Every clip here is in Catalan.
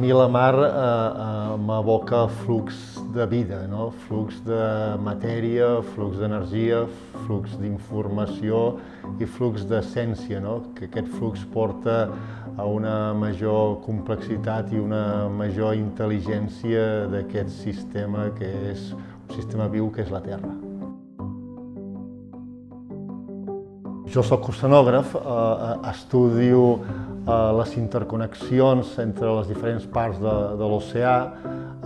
mi la mar m'evoca flux de vida, no? Flux de matèria, flux d'energia, flux d'informació i flux d'essència, no? Que aquest flux porta a una major complexitat i una major intel·ligència d'aquest sistema que és un sistema viu que és la Terra. Jo soc oceanògraf, estudio les interconnexions entre les diferents parts de l'oceà,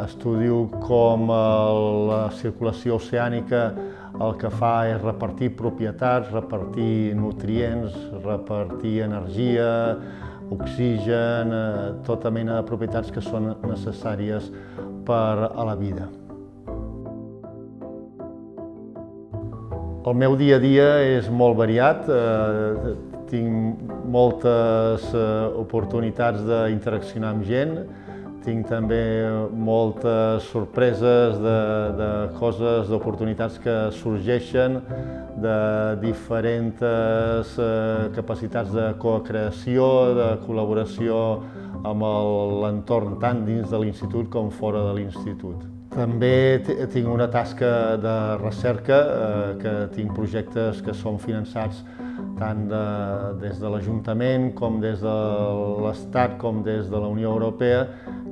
estudio com la circulació oceànica el que fa és repartir propietats, repartir nutrients, repartir energia, oxigen, tota mena de propietats que són necessàries per a la vida. El meu dia a dia és molt variat, tinc moltes oportunitats d'interaccionar amb gent, tinc també moltes sorpreses de coses, d'oportunitats que sorgeixen, de diferents capacitats de co-creació, de col·laboració amb l'entorn tant dins de l'institut com fora de l'institut. També tinc una tasca de recerca, que tinc projectes que són finançats tant des de l'Ajuntament com des de l'Estat com des de la Unió Europea,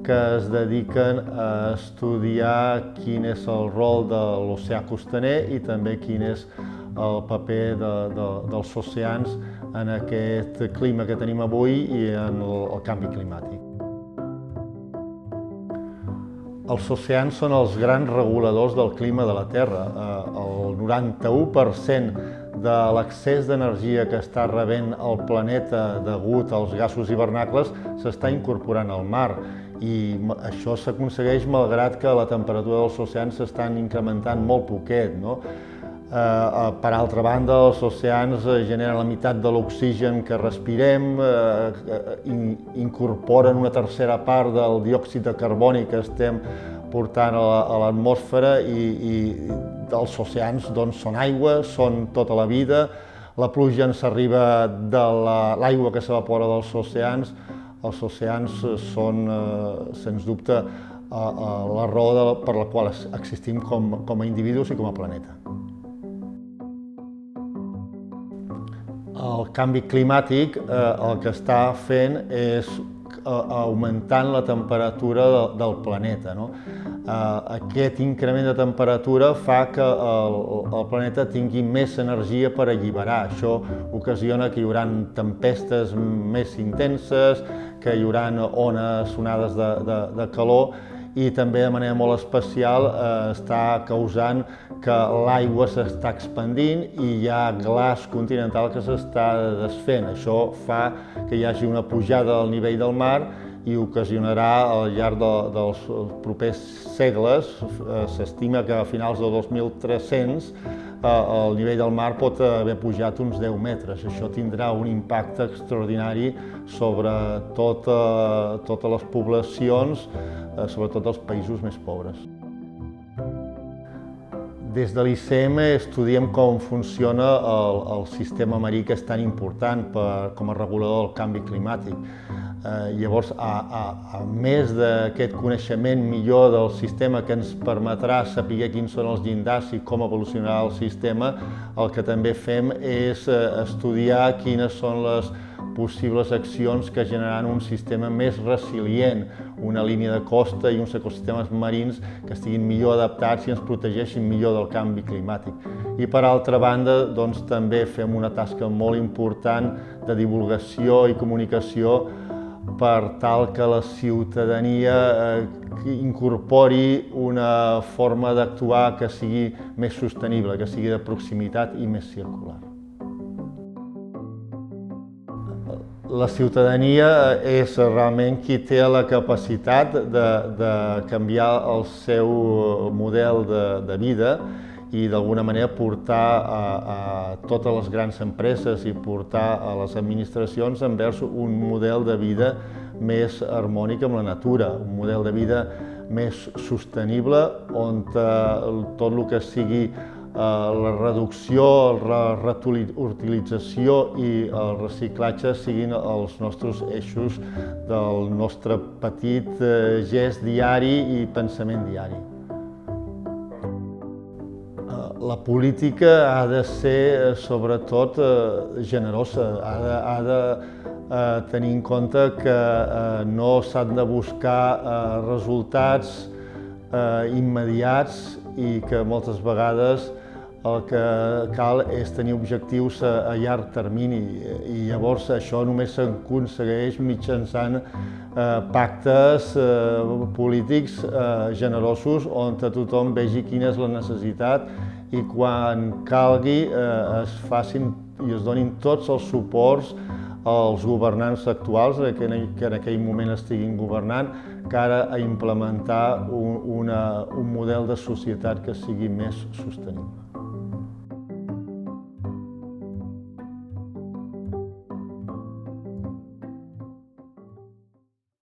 que es dediquen a estudiar quin és el rol de l'oceà costaner i també quin és el paper dels oceans en aquest clima que tenim avui i en el canvi climàtic. Els oceans són els grans reguladors del clima de la Terra. El 91% de l'excés d'energia que està rebent el planeta degut als gasos hivernacles s'està incorporant al mar i això s'aconsegueix malgrat que la temperatura dels oceans s'estan incrementant molt poquet, no? Per altra banda, els oceans generen la meitat de l'oxigen que respirem, incorporen una tercera part del diòxid de carboni que estem portant a l'atmosfera i els oceans són aigua, són tota la vida. La pluja ens arriba de l'aigua que s'evapora dels oceans. Els oceans són, sens dubte, la raó per la qual existim com a individus i com a planeta. El canvi climàtic el que està fent és augmentant la temperatura del planeta, no? Aquest increment de temperatura fa que el planeta tingui més energia per alliberar. Això ocasiona que hi haurà tempestes més intenses, que hi haurà onades de calor i també de manera molt especial està causant que l'aigua s'està expandint i hi ha glaç continental que s'està desfent. Això fa que hi hagi una pujada del nivell del mar i ocasionarà al llarg dels propers segles, s'estima que a finals de 2300 el nivell del mar pot haver pujat uns 10 metres. Això tindrà un impacte extraordinari sobre totes les poblacions, sobretot dels països més pobres. Des de l'ICM estudiem com funciona el sistema marí, que és tan important com a regulador del canvi climàtic. Llavors, a més d'aquest coneixement millor del sistema que ens permetrà saber quins són els llindars i com evolucionarà el sistema, el que també fem és estudiar quines són les possibles accions que generaran un sistema més resilient, una línia de costa i uns ecosistemes marins que estiguin millor adaptats i ens protegeixin millor del canvi climàtic. I per altra banda, també fem una tasca molt important de divulgació i comunicació per tal que la ciutadania incorpori una forma d'actuar que sigui més sostenible, que sigui de proximitat i més circular. La ciutadania és realment qui té la capacitat de canviar el seu model de vida i d'alguna manera portar a totes les grans empreses i portar a les administracions envers un model de vida més harmònic amb la natura, un model de vida més sostenible on tot el que sigui la reducció, la reutilització i el reciclatge siguin els nostres eixos del nostre petit gest diari i pensament diari. La política ha de ser, sobretot, generosa, ha de tenir en compte que no s'han de buscar resultats immediats i que moltes vegades el que cal és tenir objectius a llarg termini i llavors això només s'aconsegueix mitjançant pactes polítics generosos on tothom vegi quina és la necessitat i quan calgui es facin i es donin tots els suports als governants actuals que en aquell moment estiguin governant cara a implementar un model de societat que sigui més sostenible.